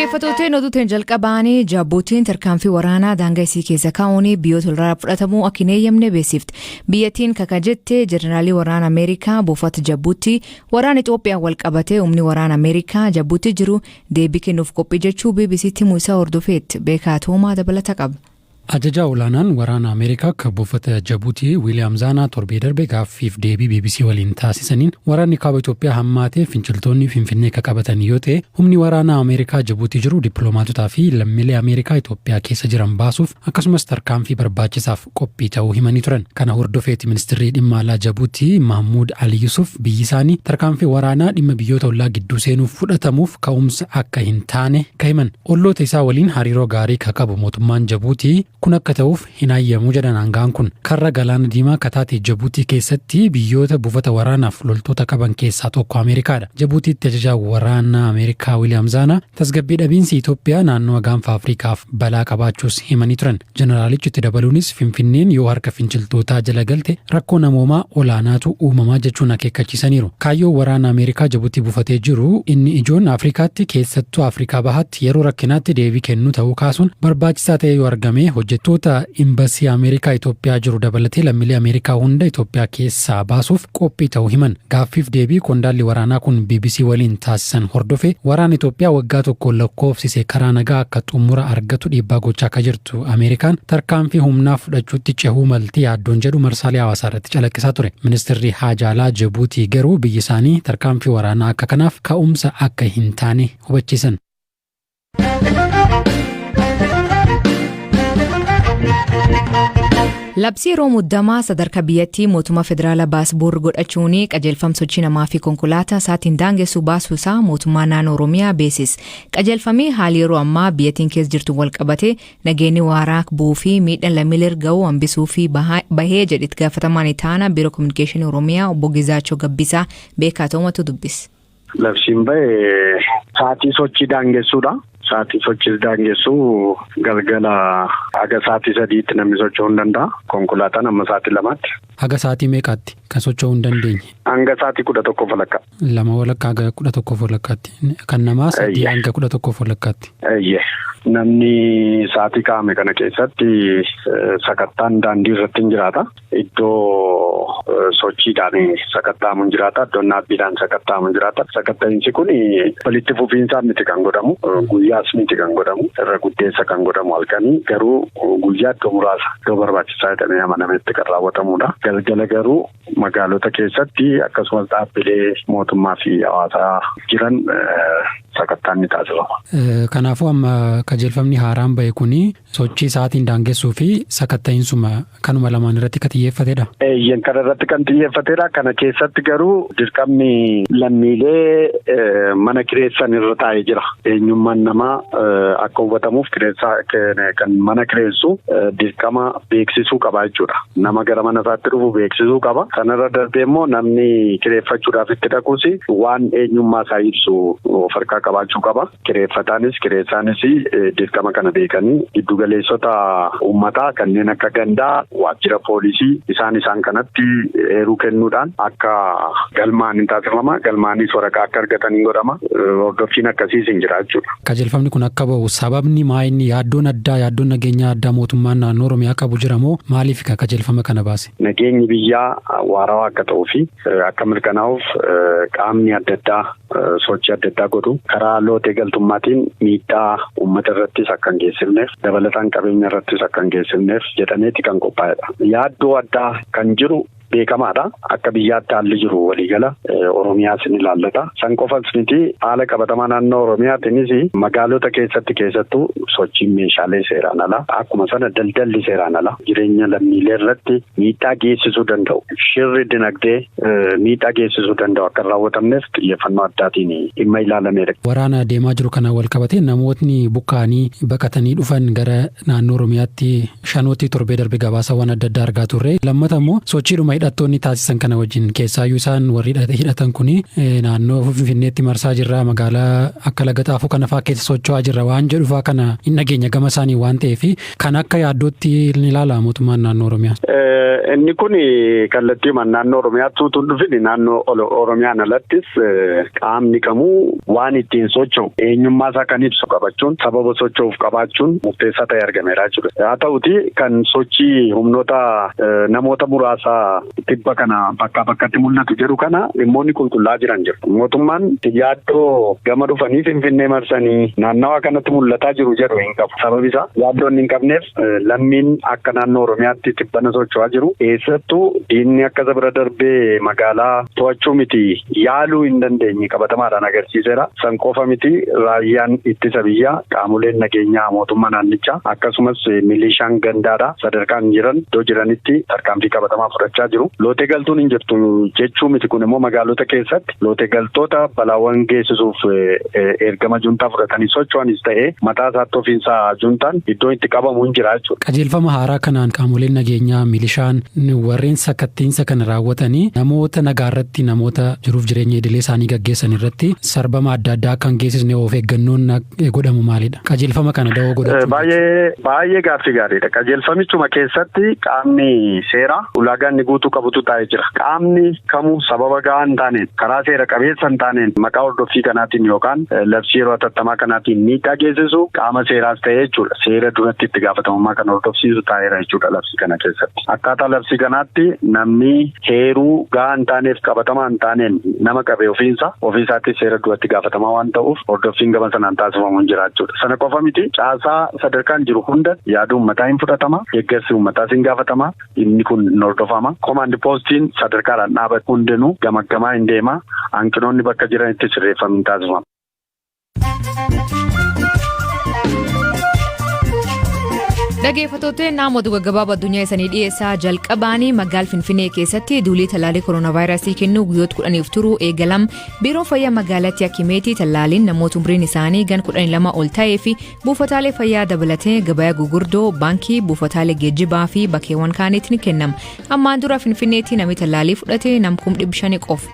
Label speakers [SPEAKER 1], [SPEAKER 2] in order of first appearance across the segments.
[SPEAKER 1] Dhaggeeffattoota oduutiin jalqabaanii Jabuutiin tarkaanfii waraanaa daangaa isii keessa kaa'uun biyyoota irraa fudhatamuu akka hin eeyyamne beeksifte. Biyyattiin kakajette Jeneraalii waraana Ameerikaa buufata Jabuutii waraana Itoophiyaa wal qabatee humni waraana Ameerikaa Jabuutii jiru deebii kennuuf qophii jechuu BBC'tti Muusaa hordofeetti beekaa Toomaa dabalata qaba.
[SPEAKER 2] Ajajaa olaanaan waraana Ameerikaa akka buufata Jabuutii Wiiliyaam Zaanaa torbee darbe gaaffiif deebii BBC waliin taasisaniin waraanni kaaba Itoophiyaa hammaatee finciltoonni Finfinnee qabatan yoo ta'e humni waraana Ameerikaa Jabuutii jiru dippiloomaatotaa fi lammiilee Ameerikaa Itoophiyaa keessa jiran baasuuf akkasumas tarkaanfii barbaachisaaf qophii ta'uu himanii turan. Kana hordofeetti ministeerri dhimma alaa Jabuutii Mahmuud Ali Yusuf biyyi isaanii tarkaanfii waraanaa dhimma biyyoota ollaa gidduu seenuuf fudhatamuuf ka'umsa akka hin taane himan. Olloota isaa waliin hariiroo gaarii qabu mootummaan Jabuutii kun akka ta'uuf hin ayyamu jedhan aangaan kun karra galaana diimaa kataatee Jabuutii keessatti biyyoota buufata waraanaaf loltoota qaban keessaa tokko Ameerikaadha. Jabuutiitti ajajaa waraana Ameerikaa Wiiliyaam Zaanaa tasgabbii dhabiinsi Itoophiyaa naannoo gaanfa Afriikaaf balaa qabaachuus himanii turan. Jeneraalichi itti dabaluunis Finfinneen yoo harka finciltootaa jala galte rakkoo namoomaa olaanaatu uumamaa jechuun akeekkachiisaniiru. Kaayyoo waraana Ameerikaa Jabuutii buufatee jiru inni ijoon Afriikaatti keessattuu Afriikaa bahaatti yeroo rakkinaatti deebii kennu ta'uu kaasuun barbaachisaa ta'e yoo argame hojjettoota Imbasii Ameerikaa Itoophiyaa jiru dabalatee lammiilee Ameerikaa hunda Itoophiyaa keessaa baasuuf qophii ta'uu himan. Gaaffiif deebii qondaalli waraanaa kun BBC waliin taasisan hordofe waraana Itoophiyaa waggaa tokko lakkoofsise karaa nagaa akka xumura argatu dhiibbaa gochaa akka jirtu Ameerikaan tarkaanfii humnaa fudhachuutti cehuu maltii yaaddoon jedhu marsaalee hawaasaa irratti calaqqisaa ture. Ministeerri Haajaalaa Jabuutii garuu biyyi isaanii tarkaanfii waraanaa akka kanaaf ka'umsa akka hin taane hubachiisan.
[SPEAKER 1] Labsii yeroo muddamaa sadarkaa biyyattii mootummaa federaalaa baasbuur godhachuun qajeelfama sochii namaa fi konkolaataa saatiin daangessu baasuu isaa mootummaa naannoo Oromiyaa beeksise. Qajeelfamii haali yeroo ammaa biyyattiin keessa jirtu wal qabatee nageenyi waaraa bu'uu fi miidhaan lammiilee ga'uu hambisuu fi bahee jedhetti gaafatamaan taana biiroo kominikeeshinii Oromiyaa obbo Gizaachoo Gabbisaa beekaa ta'umatu dubbise.
[SPEAKER 3] Labsiin bahee saatii sochii daangessuudha. Saatii sochii daangessuu galgala haga saatii 3tti namni socho'uu hin danda'a. Konkolaataan amma saatii 2tti.
[SPEAKER 2] Haga saatii meeqaatti kan socho'uu hin dandeenye?
[SPEAKER 3] Hanga saatii 11 walakkaa.
[SPEAKER 2] 2 walakkaa haga 11 walakkaatti. Kan namaa sadii hanga 11 walakkaatti.
[SPEAKER 3] Namni saatii kaa'ame kana keessatti sakattaan daandii irratti hin jiraata. Iddoo sochiidhaan sakattaamu hin jiraata. Iddoo naabbiidhaan sakattaamu hin jiraata. Sakatta'iinsi kun walitti fufiinsaan miti kan godhamu. Guyyaas miti kan godhamu. Irra guddeessa kan godhamu halkanii garuu guyyaa iddoo muraasa iddoo barbaachisaa jedhamee amanametti kan raawwatamudha. Galgala garuu magaalota keessatti akkasumas dhaabbilee mootummaa fi hawaasaa jiran sakattaan ni taasifama.
[SPEAKER 2] Kanaafuu amma qajeelfamni haaraan bahe kuni sochii saatiin daangessuu fi sakatta'iinsuma kanuma lamaan irratti kan xiyyeeffatedha.
[SPEAKER 3] Kana irratti kan xiyyeeffatedha. Kana keessatti garuu dirqamni lammiilee mana kireessan irra taa'ee jira. Eenyummaan namaa akka hubatamuuf kan mana kireessu dirqama beeksisuu qaba jechuudha. Nama gara mana isaatti dhufu beeksisuu qaba. Sanarra darbee immoo namni kireeffachuudhaaf itti dhaquus waan eenyummaa isaa ibsu of harkaa qabaachuu qaba. Kireeffataanis kireessaanis dirqama kana beekanii giddugaleessota uummataa kanneen akka gandaa waajjira poolisii isaan kanatti eeruu kennuudhaan akka galmaan hin taasifama. Galmaanis waraqaa akka argatanii godhama. Hordoffiin akkasiis hin jira jechuudha.
[SPEAKER 2] Qajeelfamni kun akka bahu sababni maayinni yaaddoon nageenyaa addaa mootummaan naannoo Oromiyaa qabu jira moo maaliif qajeelfama kana baase?
[SPEAKER 3] Nageenyi biyyaa waarawaa akka ta'uu fi akka mirkanaa'uuf qaamni adda addaa sochii adda addaa godhu karaa lootee galtummaatiin miidhaa uummata irrattis akka hin geessifneef dabalataan qabeenya irrattis akka hin geessifneef jedhameeti kan qophaa'edha. Yaaddoo addaa kan jiru beekamaadha. Akka biyyaatti haalli jiru waliigala Oromiyaas ni ilaallata. San qofas miti haala qabatamaa naannoo Oromiyaatiinis magaalota keessattuu sochiin meeshaalee seeraan ala akkuma sana daldalli seeraan ala jireenya lammiilee irratti miidhaa geessisuu danda'u. Shirri dinagdee miidhaa geessisuu danda'u akka raawwatamneef xiyyeeffannoo addaatiin dhimma ilaalameedha.
[SPEAKER 2] Waraana deemaa jiru kana wal qabatee namootni buqqa'anii baqatanii dhufan gara naannoo Oromiyaatti shanootti torbee darbe gabaasawwan adda addaa argaa turre. Lammata immoo sochiidhuma hidhattoonni taasisan kana wajjin keessaayyuu isaan warri hidhatan kuni naannoo Finfinneetti marsaa jirra magaalaa akka laga Xaafoo kana fa'aa keessa socho'aa jirra waan jedhu fa'aa kana hin dhageenya gama isaanii waan ta'eef kan akka yaaddootti ni ilaala mootummaan naannoo Oromiyaa.
[SPEAKER 3] Inni kun kallattii naannoo Oromiyaatti tun dhufin naannoo Oromiyaan alattis qaamni kamuu waan ittiin socho'u eenyummaa isaa kan ibsu qabachuun sababa socho'uuf qabaachuun murteessaa ta'e argameera jechuudha. Haa ta'uti kan sochii humnoota namoota muraasaa tibba kana bakkaa bakkatti mul'atu jedhu kana dhimmoonni qulqullaa'aa jiran jiru. Mootummaan yaaddoo gama dhufanii Finfinnee marsanii naannawa kanatti mul'ataa jiru jedhu hin qabu. Sababi isaa yaaddoo hin qabneef lammiin akka naannoo Oromiyaatti tibbana socho'aa jiru. Eessattuu diinni akka bira darbee magaalaa to'achuu miti yaaluu hin dandeenye qabatamaadhaan agarsiiseera. San qofa miti raayyaan ittisa biyyaa qaamoleen nageenyaa mootummaa naannichaa akkasumas milishaan gandaadha sadarkaan jiran iddoo jiranitti tarkaanfii qabatamaa fudhachaa jiru. Lootee galtuun hin jirtu jechuu miti kun immoo magaalota keessatti lootee galtoota balaawwan geessisuuf ergama juntaa fudhatanii socho'anis ta'ee mataa isaatti ofiinsaa juntaan iddoo itti qabamu hin jira jechuudha.
[SPEAKER 2] Qajeelfama haaraa kanaan qaamoleen nageenyaa milishaan warreen sakkattiinsa kana raawwatanii namoota nagaarratti namoota jiruuf jireenya idilee isaanii gaggeessan irratti sarbama adda addaa kan geessisne of eeggannoon godhamu maalidha? Qajeelfama kana da'oo godhachuu.
[SPEAKER 3] Baay'ee gaaffii gaariidha. Qajeelfamichuma keessatti qaamni seeraa ulaagaa inni guutuu qabutu taa'ee jira. Qaamni kamuu sababa gahaa hin taaneen karaa seera qabeessa hin taaneen maqaa hordoffii kanaatiin yookaan labsii yeroo hatattamaa kanaatiin miidhaa geessisu qaama seeraas ta'ee jechuudha. Seera duratti itti gaafatamummaa kan hordofsiisu taa'eera jechuudha labsii kana keessatti. Akkaataa labsii kanaatti namni heeruu gahaa hin taaneef qabatamaa hin taaneen nama qabee ofiisaatti seera duratti gaafatamaa waan ta'uuf hordoffiin gama sanaan taasifamu hin jira jechuudha. Sana qofa miti caasaa sadarkaan jiru hunda yaada uummataa hin fudhatama. Deeggarsi uummataas hin gaafatama. Inni kun hin hordofama. Komaandi poostiin sadarkaadhaan dhaabatu hundinuu gamaggamaa hin deema. Hanqinoonni bakka jiranitti sirreeffamu hin taasifama.
[SPEAKER 1] Dhaggeeffattoota namoota gaggabaaboo addunyaa isaanii dhiyeessaa jalqabaanii magaala Finfinnee keessatti duulii tallaalii kooronaavaayirasii kennuu guyyoota 10 turuu eegalam. Biiroon fayyaa magaalattii Akimeetii tallaaliin namoota umriin isaanii gan 12 ol ta'ee fi buufataalee fayyaa dabalatee gabaa gurguddoo baankii buufataalee geejjibaa fi bakkeewwan kaaniitti ni kennama. Ammaan dura Finfinneetti namni tallaalii fudhate nam 500 qofa.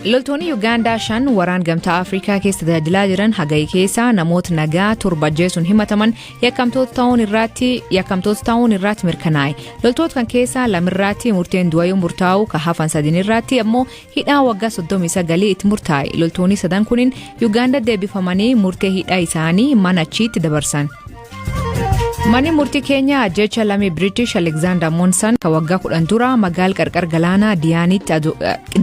[SPEAKER 1] Loltoonni Yuugaandaa 5 waraan gamtaa Afrikaa keessa tajaajilaa jiran hagayi keessaa namoota nagaa 7 ajjeesuun himataman yakkamtoota ta'uun irratti mirkanaa'e. Loltoota kan keessaa 2 irratti murteen du'aa murtaa'u ka hafan 3 irratti ammoo hidhaa waggaa 39 itti murtaa'e. Loltoonni 3 kunin Yuugaandaa deebifamanii murtee hidhaa isaanii mana achiitti dabarsan. Manni murtii Keenyaa ajjecha lammii British Alexander Monson ka waggaa 10 dura magaala qarqar galaanaa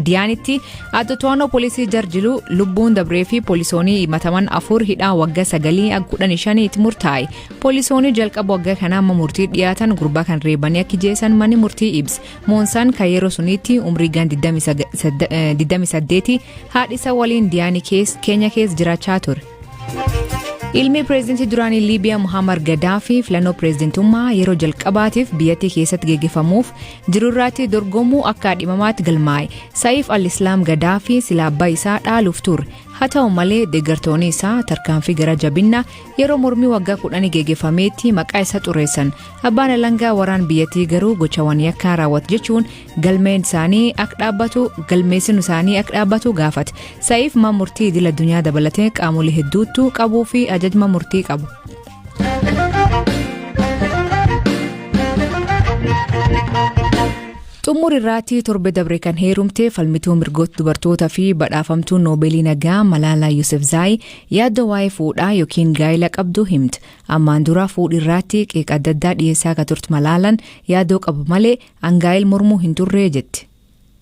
[SPEAKER 1] Diyaanitti addotoonnoo poolisii jarjilu lubbuun dabree fi poolisoonni himataman 4 hidhaa waggaa 9-15 itti murtaa'e. Poolisoonni jalqaba waggaa kanaa amma murtii dhiyaatan gurbaa kan reebanii akka jeesan manni murtii ibsa. Monson ka yeroo sunitti umrii gan 28 haadhisa waliin Diyaanii Keenya keessa jiraachaa ture. Ilmi pireezidantii duraanii Liibiyaa Muhammad Gaddaafii filannoo pireezidantummaa yeroo jalqabaatiif biyyattii keessatti geggeeffamuuf jirurraatti dorgomuu akka dhimamaatti galmaa'e. Saayif al-Islaam Gaddaafii silaa abbaa isaa dhaaluuf ture. Haa ta'u malee deeggartoonni isaa tarkaanfii gara jabinaa yeroo mormii waggaa 10 geggeeffameetti maqaa isaa xureessan. Abbaan alangaa waraan biyyattii garuu gochawwan yakkaa raawwatu jechuun galmeessinu isaanii akka dhaabbatu gaafate. Saayif mana murtii idil addunyaa dabalatee qaamolee hedduutu qabuu fi ajajma murtii qabu. Xumura irratti torbe dabre kan heerumte falmituu mirgoota dubartootaa fi badhaafamtuu noobeelii nagaa Malaalaa Yousafzai yaaddoo waa'ee fuudhaa yookiin gaa'ela qabdu himte. Ammaan dura fuudhi irratti qeeqa adda addaa dhiyeessaa akka turte Malaalaan yaaddoo qabu malee gaa'ela mormuu hin turre jetti.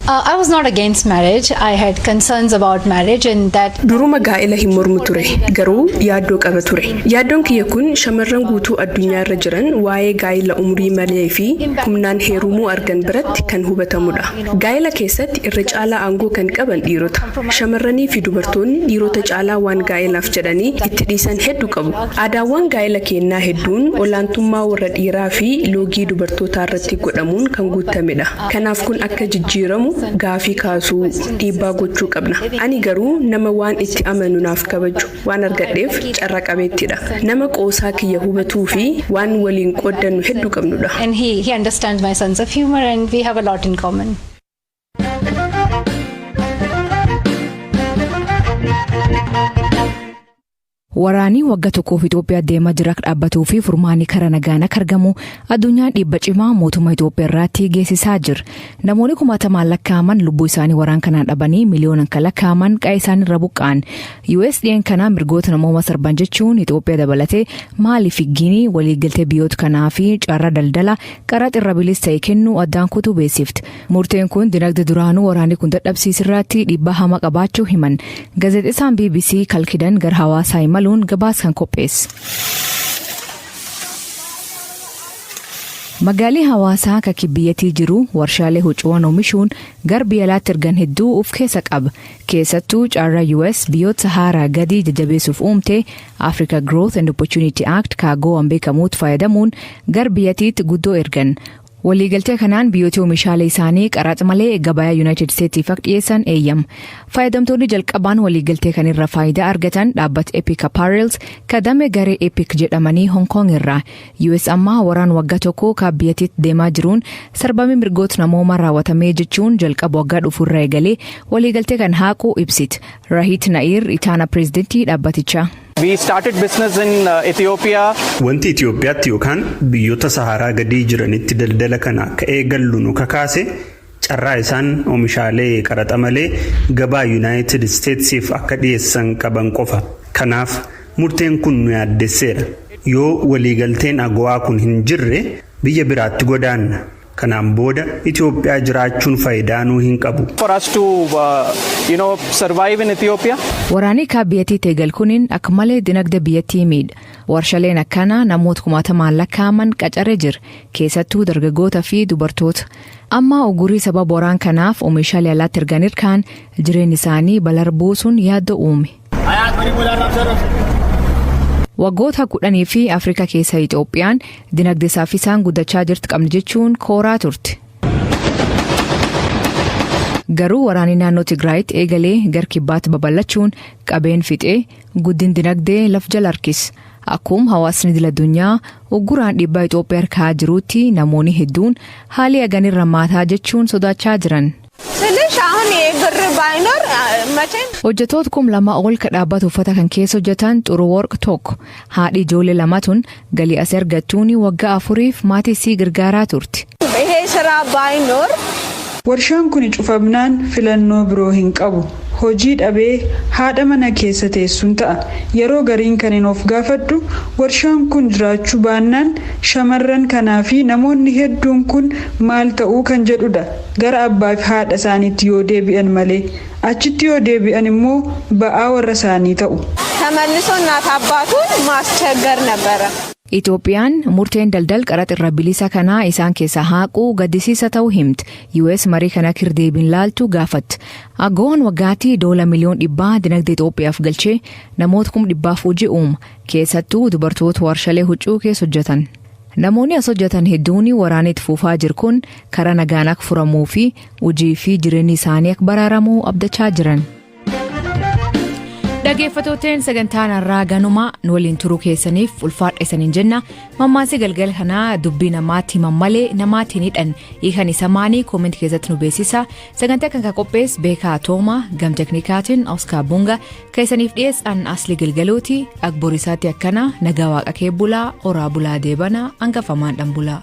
[SPEAKER 4] I was not against marriage. I had concerns about marriage and that.
[SPEAKER 5] Duruma gaa'ela hin mormu ture garuu yaaddoo qaba ture. Yaaddoon kiyya kun shamarran guutuu addunyaa irra jiran waa'ee gaa'ela umurii malee fi humnaan heerumuu argan biratti kan hubatamudha. Gaa'ela keessatti irra caalaa aangoo kan qaban dhiirota. Shamarranii fi dubartoonni dhiirota caalaa waan gaa'elaaf jedhanii itti dhiisan hedduu qabu. Aadaawwan gaa'ela keenyaa hedduun olaantummaa warra dhiiraa fi loogii dubartootaa irratti godhamuun kan guutamedha. Kanaaf kun akka jijjiiramu gaafii kaasuu dhiibbaa gochuu qabna. Ani garuu nama waan itti amanu naaf kabaju waan argadheef carra qabeettidha. Nama qoosaa kiyya hubatuu fi waan waliin qooddannu hedduu qabnudha.
[SPEAKER 4] And he understands my sense of humor and we have a lot in common.
[SPEAKER 1] Waraanii waggaa tokkoof Itoophiyaa deemaa jira dhaabbatuu fi furmaanii karaa nagaan akka argamu addunyaan dhiibba cimaa mootummaa Itoophiyaa irratti geessisaa jira. Namoonni kumaatamaan lakkaa'aman lubbuu isaanii waraan kanaan dhabanii miliyoonaan kan lakkaa'aman qe'ee isaanii irra buqqa'an. US dhiyeen kanaa mirgoota namooma sarban jechuun Itoophiyaa dabalatee maaliif Ginii waliigaltee biyyoota kanaa fi carraa daldala qaraxa irra bilis ta'e kennuu addaan kutuu beeksifti. Murteen kun dinagdee duraanuu waraanni kun dadhabsiisirratti dhiibbaa hamaa qabaachuu himan. Gaazexeessaan BBC Kalkidan gara hawaasaa himaluun gabaasa kan qopheesse. Magaalii hawaasaa akka kibbiyyatii jiru warshaalee huccuuwwan oomishuun gara biyya alaatti ergan hedduu of keessa qaba. Keessattuu carraa US biyyoota Saharaa gadi jajjabeessuuf uumte Africa Growth and Opportunity Act kaagoo beekamuutti fayyadamuun gara biyyattiitti guddoo ergan. Waliigaltee kanaan biyyoota oomishaalee isaanii qaraxa malee gabaa United States akka dhiyeessan eeyyama. Fayyadamtoonni jalqabaan waliigaltee kanirra faayidaa argatan dhaabbata Epic Apparels kadame garee Epic jedhamanii Hong Kong irraa. US ammaa waraan waggaa tokko ka biyyattiitti deemaa jiruun sarbamii mirgoota namoomaa raawwatamee jechuun jalqaba waggaa dhufurra eegalee waliigaltee kan haaquu ibsiti. Rahit Nair itaana pireezidantii dhaabbatichaa.
[SPEAKER 6] We started business in Ethiopia.
[SPEAKER 7] Wanti Itoophiyaatti yookaan biyyoota Saharaa gadii jiranitti daldala kana akka eegallu nu kakaase carraa isaan oomishaalee qaraxa malee gabaa United Statesiif akka dhiyeessan qaban qofa. Kanaaf murteen kun nu yaaddesseera. Yoo waliigalteen AGOA kun hin jirre biyya biraatti godaanna. Kanaan booda Itoophiyaa jiraachuun faayidaa nuu hin qabu.
[SPEAKER 6] For us to survive in Ethiopia.
[SPEAKER 1] Waraanii biyyattii teegal kuniin akka malee dinagdee biyyattii miidha. Warshaleen akkana namoota kumaatamaan lakkaa'aman qacaree jira. Keessattuu dargaggoota fi dubartoota. Amma ugurii sababa waraan kanaaf oomishaalee alaatti ergan irkaan jireenyi isaanii balar buusuun yaaddoo uume. Waggoota 10 fi Afrikaa keessa Itoophiyaan dinagdee saffisaan guddachaa jirti qabna jechuun kooraa turte. Garuu waraanni naannoo Tigraayitti eegalee gara kibbaatti babal'achuun qabeen fixee guddin dinagdee laf jala harkise. Akkuma hawaasni idil addunyaa ugguraan dhiibbaa Itoophiyaa harkaa jiruutti namoonni hedduun haalii aganirra maataa jechuun sodaachaa jiran. Hojjetoota 2,000 ol ka dhaabbata uffata kan keessa hojjetan Xuru Worq tokko haadhi ijoollee lamatuun galii asii argattuun waggaa 4f maatii isii gargaaraa turte.
[SPEAKER 8] Warshaan kun cufamnaan filannoo biroo hin qabu. Hojii dhabee haadha mana keessa teessuun ta'a. Yeroo gariin kan of gaafadhu warshaan kun jiraachuu baannaan shamarran kanaa fi namoonni hedduun kun maal ta'uu kan jedhudha. Gara abbaa fi haadha isaaniitti yoo deebi'an malee achitti yoo deebi'an immoo ba'aa warra isaanii ta'u.
[SPEAKER 9] ተመልሶ እናት አባቱን ማስቸገር ነበረ.
[SPEAKER 1] Itoophiyaan murteen daldal qaraxa irra bilisa kanaa isaan keessa haaquu gaddisiisa ta'uu himti. US marii kana kirdeebiin laaltu gaafatti. AGOA'n waggaatti $1 miliyoon dinagdee Itoophiyaaf galchee namoota 100,000 hojii uuma. Keessattuu dubartoota warshalee huccuu keessa hojjetan. Namoonni as hojjetan hedduun waraanitti fuufaa jiru kun karaa nagaan akka furamuu fi hojii fi jireenyi isaanii akka baraaramuu abdachaa jiran. Dhaggeeffattootni sagantaan har'aa ganuma nu waliin turuu keessaniif ulfaadha isaniin jenna. Mammaasii galgala kanaa dubbii namaatti himan malee namaatti hin hidhan hiikan isa maanii koomentii keessatti nu beeksisa. Sagantaa kan qopheesse Beekaa Toomaa gam teknikaatiin Oskar Bunga keessaniif dhiyeessan Asli Galgalooti Akborisaatti akkana nagaa waaqa kee bulaa oraa bulaa deebana hangafamaan dhan bulaa.